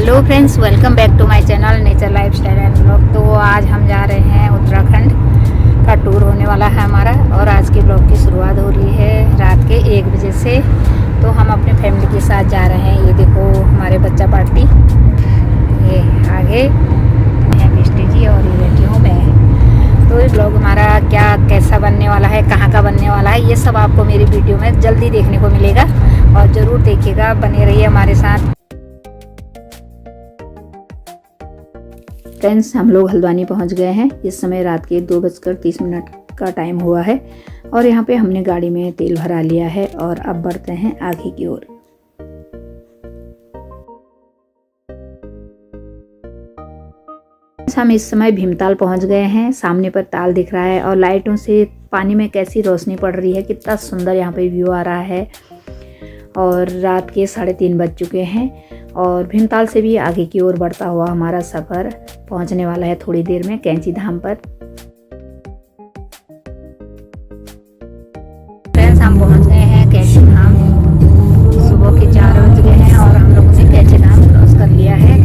Hello friends, welcome back to my channel nature lifestyle and blog. तो आज हम जा रहे हैं उत्तराखंड का टूर होने वाला है हमारा, और आज के ब्लॉग की शुरुआत हो रही है रात के 1 बजे से। तो हम अपने फैमिली के साथ जा रहे हैं। ये देखो हमारे बच्चा पार्टी, ये आगे है मिस्टी जी और ये बैठी हूँ मैं। तो ये ब्लॉग हमारा क्या कैसा बनने वाला है, कहाँ का बनने वाला है, ये सब आपको मेरी वीडियो में जल्दी देखने को मिलेगा और ज़रूर देखिएगा, बने रहिए हमारे साथ। फ्रेंड्स, हम लोग हल्द्वानी पहुंच गए हैं। इस समय रात के 2:30 का टाइम हुआ है और यहाँ पे हमने गाड़ी में तेल भरा लिया है और अब बढ़ते हैं आगे की ओर। हम इस समय भीमताल पहुंच गए हैं। सामने पर ताल दिख रहा है और लाइटों से पानी में कैसी रोशनी पड़ रही है, कितना सुंदर यहाँ पे व्यू आ रहा है। और रात के 3:30 बज चुके हैं और भीमताल से भी आगे की ओर बढ़ता हुआ हमारा सफ़र पहुंचने वाला है थोड़ी देर में कैंची धाम पर। फ्रेंड्स, हम पहुंच गए हैं कैंची धाम। सुबह के 4 बज गए हैं और हम लोगों ने कैंची धाम क्रॉस कर लिया है।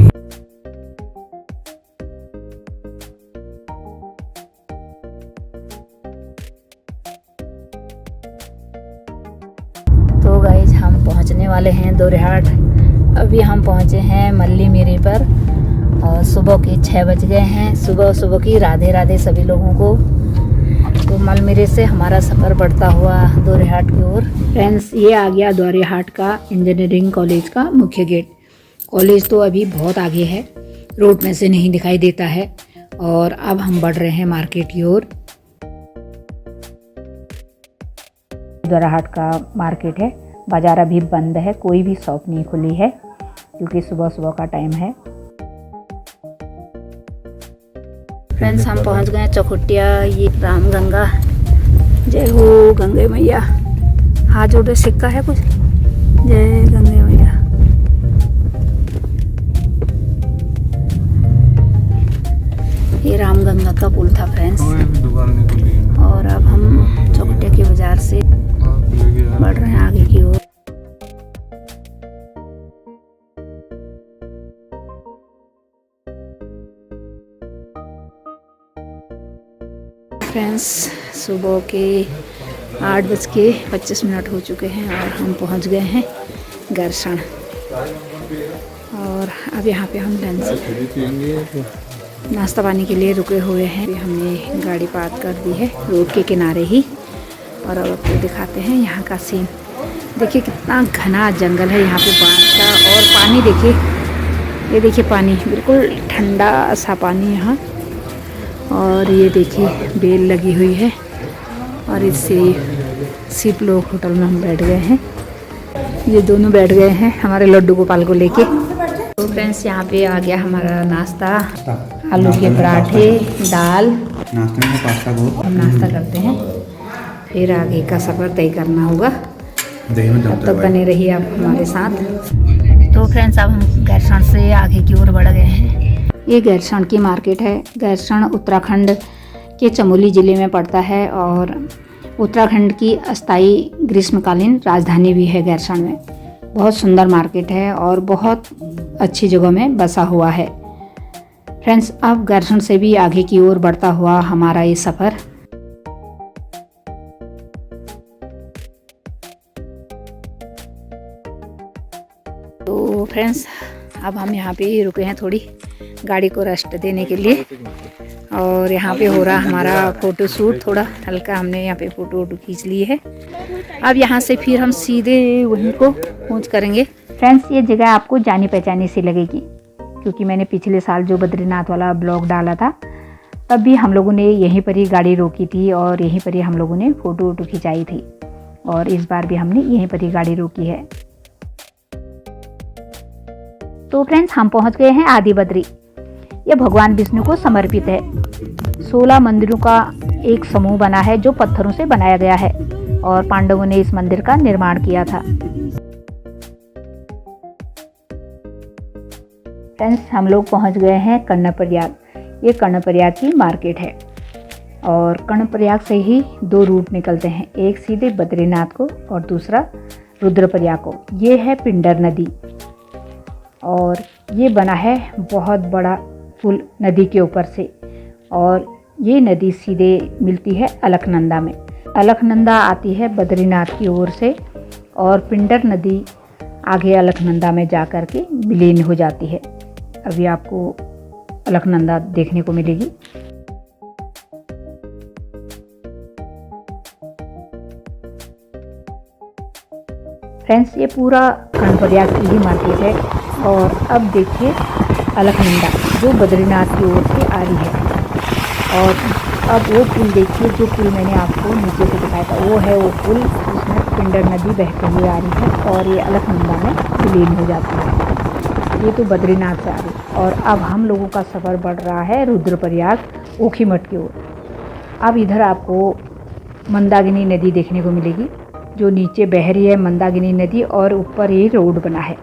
तो गाइज, हम पहुंचने वाले हैं दोरेहाट। अभी हम पहुंचे हैं मल्ली मेरे पर और सुबह के 6 बज गए हैं। सुबह की राधे राधे सभी लोगों को। तो मलमेरे से हमारा सफ़र बढ़ता हुआ दोरेहाट की ओर। फ्रेंड्स, ये आ गया दोरेहाट का इंजीनियरिंग कॉलेज का मुख्य गेट। कॉलेज तो अभी बहुत आगे है, रोड में से नहीं दिखाई देता है। और अब हम बढ़ रहे हैं मार्केट की ओर। दोरेहाट का मार्केट है, बाजार अभी बंद है, कोई भी शॉप नहीं खुली है क्योंकि सुबह का टाइम है। फ्रेंड्स, हम पहुंच गए चौखुटिया। ये रामगंगा, जय हो गंगे मैया। हाथ जोड़े सिक्का है कुछ, जय गंगे मैया। ये रामगंगा का पुल था फ्रेंड्स। और अब हम चौखुटिया के बाजार से बढ़ रहे हैं आगे की ओर। फ्रेंड्स, सुबह के 8:25 हो चुके हैं और हम पहुंच गए हैं गरसण। और अब यहाँ पे हम लंच नाश्ता पानी के लिए रुके हुए हैं। हमने गाड़ी पार्क कर दी है रोड के किनारे ही। और अब आपको दिखाते हैं यहाँ का सीन। देखिए कितना घना जंगल है यहाँ पे बांस का। और पानी देखिए, ये देखिए पानी बिल्कुल ठंडा सा पानी यहाँ। और ये देखिए बेल लगी हुई है और इससे सिप लोग होटल में हम बैठ गए हैं। ये दोनों बैठ गए हैं हमारे लड्डू गोपाल को लेके। तो फ्रेंड्स, यहाँ पे आ गया हमारा नाश्ता, आलू के पराठे, दाल। नाश्ते में पास्ता बहुत हम नाश्ता करते हैं, फिर आगे का सफ़र तय करना होगा। तब तक बने रहिए आप हमारे साथ। तो फ्रेंड्स, अब हम गैरसण से आगे की ओर बढ़ गए हैं। ये गैरसण की मार्केट है। गैरसण उत्तराखंड के चमोली ज़िले में पड़ता है और उत्तराखंड की अस्थायी ग्रीष्मकालीन राजधानी भी है गैरसण में। बहुत सुंदर मार्केट है और बहुत अच्छी जगह में बसा हुआ है। फ्रेंड्स, अब गैरसण से भी आगे की ओर बढ़ता हुआ हमारा ये सफ़र। तो फ्रेंड्स, अब हम यहाँ पे ही रुके हैं थोड़ी गाड़ी को रेस्ट देने के लिए। और यहाँ पे हो रहा हमारा फ़ोटो शूट, थोड़ा हल्का हमने यहाँ पे फ़ोटो खींच ली है। अब यहाँ से फिर हम सीधे वहीं को पहुँच करेंगे। फ्रेंड्स, ये जगह आपको जानी पहचानी सी लगेगी क्योंकि मैंने पिछले साल जो बद्रीनाथ वाला ब्लॉग डाला था तब भी हम लोगों ने यहीं पर ही गाड़ी रोकी थी और यहीं पर ही हम लोगों ने फ़ोटो खिंचाई थी। और इस बार भी हमने यहीं पर ही गाड़ी रोकी है। तो फ्रेंड्स, हम पहुँच गए हैं आदि बद्री। यह भगवान विष्णु को समर्पित है। 16 मंदिरों का एक समूह बना है जो पत्थरों से बनाया गया है और पांडवों ने इस मंदिर का निर्माण किया था। फ्रेंड्स, हम लोग पहुंच गए हैं कर्णप्रयाग। ये कर्णप्रयाग की मार्केट है और कर्णप्रयाग से ही 2 रूट निकलते हैं, एक सीधे बद्रीनाथ को और दूसरा रुद्रप्रयाग को। ये है पिंडर नदी और ये बना है बहुत बड़ा पुल नदी के ऊपर से, और ये नदी सीधे मिलती है अलकनंदा में। अलकनंदा आती है बद्रीनाथ की ओर से, और पिंडर नदी आगे अलकनंदा में जा कर के विलीन हो जाती है। अभी आपको अलकनंदा देखने को मिलेगी। फ्रेंड्स, ये पूरा कर्णप्रयाग की ही मार्केट है। और अब देखिए अलकनंदा जो बद्रीनाथ की ओर से आ रही है। और अब वो पुल देखिए, जो पुल मैंने आपको नीचे से दिखाया था, वो है वो पुल जिसमें पिंडर नदी बहते हुए आ रही है और ये अलकनंदा में विलीन हो जाती है। ये तो बद्रीनाथ से आ रही है। और अब हम लोगों का सफ़र बढ़ रहा है रुद्रप्रयाग ओखीमठ की ओर। अब इधर आपको मंदाकिनी नदी देखने को मिलेगी, जो नीचे बह रही है मंदाकिनी नदी, और ऊपर ये रोड बना है।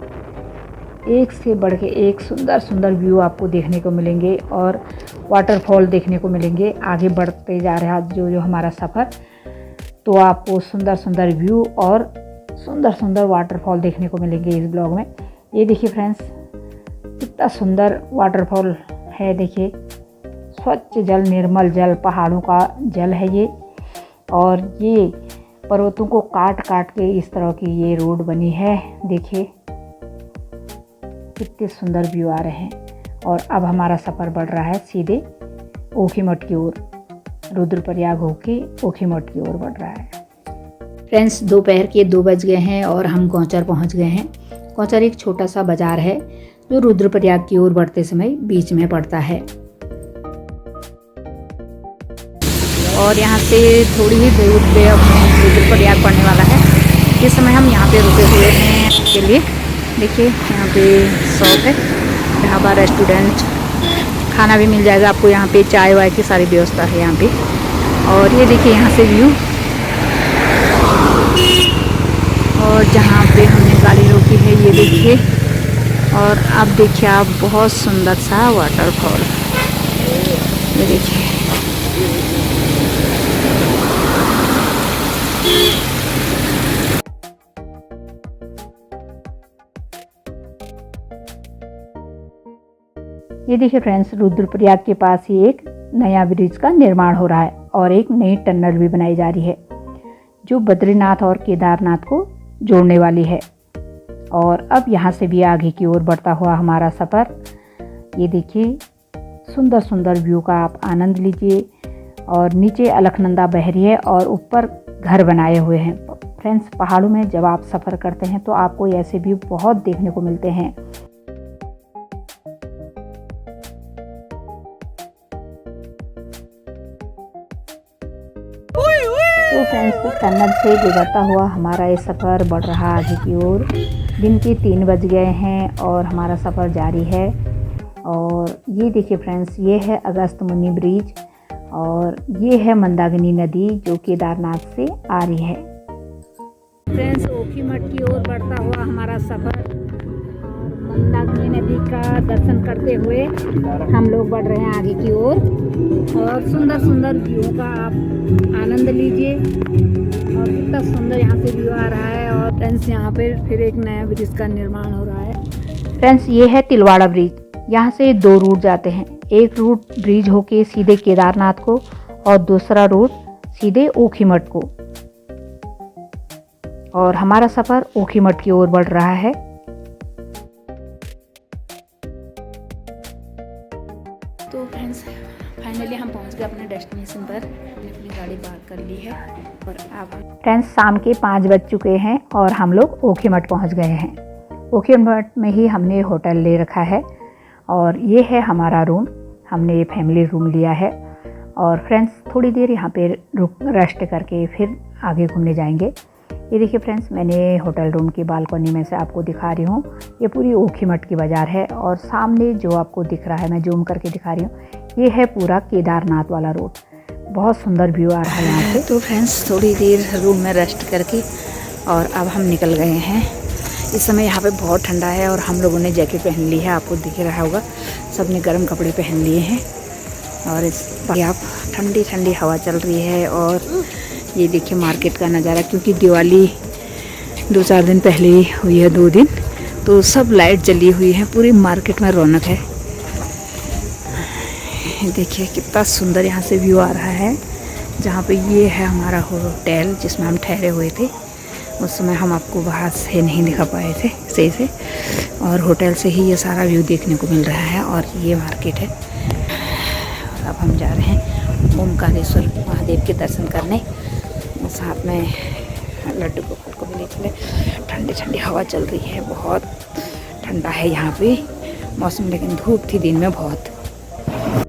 एक से बढ़ के एक सुंदर सुंदर व्यू आपको देखने को मिलेंगे, और वाटरफॉल देखने को मिलेंगे। आगे बढ़ते जा रहा है जो हमारा सफ़र, तो आपको सुंदर सुंदर व्यू और सुंदर सुंदर वाटरफॉल देखने को मिलेंगे इस ब्लॉग में। ये देखिए फ्रेंड्स, कितना सुंदर वाटरफॉल है। देखिए स्वच्छ जल, निर्मल जल, पहाड़ों का जल है ये। और ये पर्वतों को काट काट के इस तरह की ये रोड बनी है। देखिए कितने सुंदर व्यू आ रहे हैं। और अब हमारा सफ़र बढ़ रहा है सीधे ओखीमठ की ओर। रुद्रप्रयाग होके ओखीमठ की ओर बढ़ रहा है। फ्रेंड्स, दोपहर के 2 बज गए हैं और हम गौचर पहुंच गए हैं। गौचर एक छोटा सा बाजार है जो रुद्रप्रयाग की ओर बढ़ते समय बीच में पड़ता है। और यहाँ से थोड़ी ही दूर पे अपने रुद्रप्रयाग पड़ने वाला है। इस समय हम यहाँ पे रुके हुए हैं के लिए। देखिए यहाँ पे शॉप है, ढाबा, रेस्टोरेंट, खाना भी मिल जाएगा आपको। यहाँ पे चाय वाय की सारी व्यवस्था है यहाँ पे। और ये देखिए यहाँ से व्यू, और जहाँ पे हमने गाड़ी रोकी है ये देखिए। और अब देखिए आप बहुत सुंदर सा वाटरफॉल, ये देखिए। ये देखिए फ्रेंड्स, रुद्रप्रयाग के पास ही एक नया ब्रिज का निर्माण हो रहा है और एक नई टनल भी बनाई जा रही है जो बद्रीनाथ और केदारनाथ को जोड़ने वाली है। और अब यहाँ से भी आगे की ओर बढ़ता हुआ हमारा सफ़र। ये देखिए सुंदर सुंदर व्यू का आप आनंद लीजिए। और नीचे अलकनंदा बह रही है और ऊपर घर बनाए हुए हैं। फ्रेंड्स, पहाड़ों में जब आप सफ़र करते हैं तो आपको ऐसे व्यू बहुत देखने को मिलते हैं। तो फ्रेंड्स, टनल से गुजरता हुआ हमारा ये सफ़र बढ़ रहा आगे की ओर। दिन के 3 बज गए हैं और हमारा सफ़र जारी है। और ये देखिए फ्रेंड्स, ये है अगस्त्यमुनि ब्रिज, और ये है मंदाकिनी नदी जो केदारनाथ से आ रही है। फ्रेंड्स, ओखीमठ की ओर बढ़ता हुआ हमारा सफ़र, और मंदाकिनी नदी का दर्शन करते हुए हम लोग बढ़ रहे हैं आगे की ओर। और सुंदर सुंदर व्यू का आप आनंद लीजिए। और कितना सुंदर यहाँ से व्यू आ रहा है। और फ्रेंड्स, यहाँ पे फिर एक नया ब्रिज का निर्माण हो रहा है। फ्रेंड्स, ये है तिलवाड़ा ब्रिज। यहाँ से 2 रूट जाते हैं। एक रूट ब्रिज होके सीधे केदारनाथ को, और दूसरा रूट सीधे ओखीमठ को। और हमारा सफ़र ओखीमठ की ओर बढ़ रहा है। तो फ्रेंड्स, फाइनली हम पहुंच गए अपने डेस्टिनेशन पर। हमने अपनी गाड़ी पार्क कर ली है। और अब फ्रेंड्स, शाम के 5 बज चुके हैं और हम लोग ओखीमठ पहुंच गए हैं। ओखीमठ में ही हमने होटल ले रखा है, और ये है हमारा रूम। हमने फैमिली रूम लिया है। और फ्रेंड्स, थोड़ी देर यहाँ पे रेस्ट करके फिर आगे घूमने जाएंगे। ये देखिए फ्रेंड्स, मैंने होटल रूम की बालकनी में से आपको दिखा रही हूँ। ये पूरी ओखीमठ की बाज़ार है, और सामने जो आपको दिख रहा है, मैं जूम करके दिखा रही हूँ, ये है पूरा केदारनाथ वाला रोड। बहुत सुंदर व्यू आ रहा है यहाँ से। तो फ्रेंड्स, थोड़ी देर रूम में रेस्ट करके और अब हम निकल गए हैं। इस समय यहाँ पे बहुत ठंडा है और हम लोगों ने जैकेट पहन ली है। आपको दिख रहा होगा, सब ने गर्म कपड़े पहन लिए हैं। और इस पर आप ठंडी ठंडी हवा चल रही है। और ये देखिए मार्केट का नज़ारा, क्योंकि दिवाली 2-4 दिन पहले ही हुई है, 2 दिन, तो सब लाइट जली हुई है, पूरी मार्केट में रौनक है। देखिए कितना सुंदर यहाँ से व्यू आ रहा है। जहाँ पे ये है हमारा होटल जिसमें हम ठहरे हुए थे। उस समय हम आपको बाहर से नहीं दिखा पाए थे सही से, और होटल से ही ये सारा व्यू देखने को मिल रहा है। और ये मार्केट है। अब हम जा रहे हैं ओमकारेश्वर महादेव के दर्शन करने। साथ में लड्डू गोपाल को भी ले चले। ठंडी ठंडी हवा चल रही है, बहुत ठंडा है यहाँ पे मौसम, लेकिन धूप थी दिन में बहुत।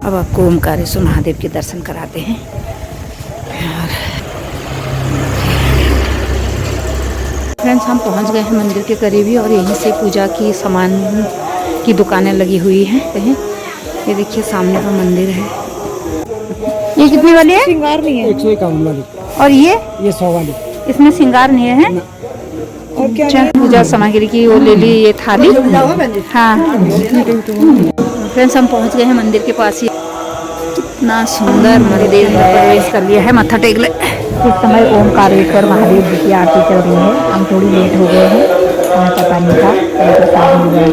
अब आपको ओमकारेश्वर महादेव के दर्शन कराते हैं। और फ्रेंड्स हम पहुँच गए हैं मंदिर के करीब ही, और यहीं से पूजा की सामान की दुकानें लगी हुई हैं कहीं। ये देखिए सामने का मंदिर है। ये कितने वाली है? श्रृंगार नहीं है, 151 वाली। और ये 100 वाली। इसमें श्रृंगार नहीं है। और क्या अच्छा, पूजा सामग्री की वो ले ली, ये थाली। हाँ फ्रेंड्स हम पहुंच गए हैं मंदिर के पास ही। कितना सुंदर मंदिर में प्रवेश कर लिया है, मत्था टेक ले। इस समय ओमकारेश्वर महादेव जी की आरती चल रही है। हम थोड़ी लेट हो गए हैं, हमें पता नहीं था, प्रसाद मिल गया।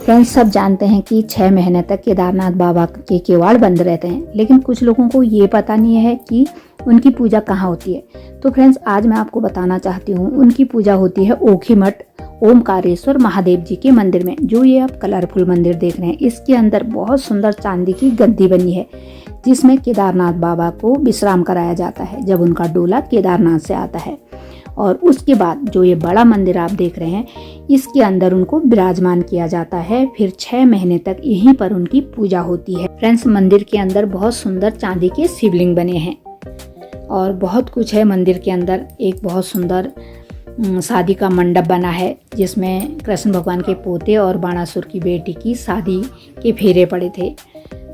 फ्रेंड्स सब जानते हैं कि 6 महीने तक केदारनाथ बाबा के केवाड़ बंद रहते हैं, लेकिन कुछ लोगों को ये पता नहीं है कि उनकी पूजा कहाँ होती है। तो फ्रेंड्स आज मैं आपको बताना चाहती हूँ, उनकी पूजा होती है ओखीमठ ओमकारेश्वर महादेव जी के मंदिर में। जो ये आप कलरफुल मंदिर देख रहे हैं, इसके अंदर बहुत सुंदर चांदी की गद्दी बनी है, जिसमें केदारनाथ बाबा को विश्राम कराया जाता है जब उनका डोला केदारनाथ से आता है। और उसके बाद जो ये बड़ा मंदिर आप देख रहे हैं, इसके अंदर उनको विराजमान किया जाता है। फिर 6 महीने तक यहीं पर उनकी पूजा होती है। फ्रेंड्स मंदिर के अंदर बहुत सुंदर चांदी के शिवलिंग बने हैं और बहुत कुछ है मंदिर के अंदर। एक बहुत सुंदर शादी का मंडप बना है, जिसमें कृष्ण भगवान के पोते और बाणासुर की बेटी की शादी के फेरे पड़े थे।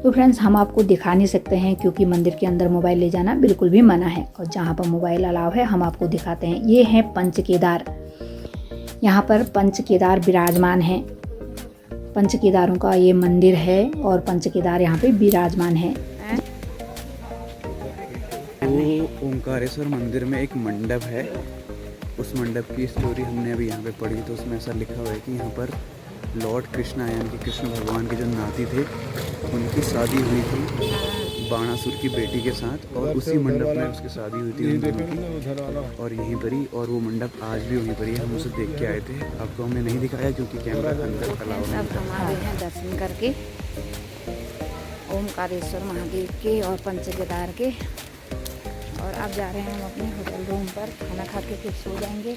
तो फ्रेंड्स हम आपको दिखा नहीं सकते हैं, क्योंकि मंदिर के अंदर मोबाइल ले जाना बिल्कुल भी मना है, और जहाँ पर मोबाइल अलाउ है हम आपको दिखाते हैं। ये हैं पंच केदार। यहाँ पर पंच केदार विराजमान हैं। पंच केदारों का ये मंदिर है और पंच केदार यहाँ पे विराजमान है। तो ओमकारेश्वर मंदिर में एक मंडप है। उस मंडप की स्टोरी हमने अभी यहाँ पे पढ़ी, तो उसमें ऐसा लिखा हुआ है कि यहाँ पर लॉर्ड कृष्णा यानी कि कृष्ण भगवान के जो नाती थे, उनकी शादी हुई थी बाणासुर की बेटी के साथ, और उसी मंडप में उसकी शादी हुई थी उन दोनों की, और यहीं पर ही। और वो मंडप आज भी वहीं पर ही। हम उसे देख के आए थे, आपको हमने नहीं दिखाया क्योंकि कैमरा अंदर अलाउ नहीं अब हम आ गए हैं दर्शन करके ओमकारेश्वर महादेव के और पंच केदार के। और अब जा रहे हैं हम अपने होटल रूम पर, खाना खा के फिर सो जाएंगे।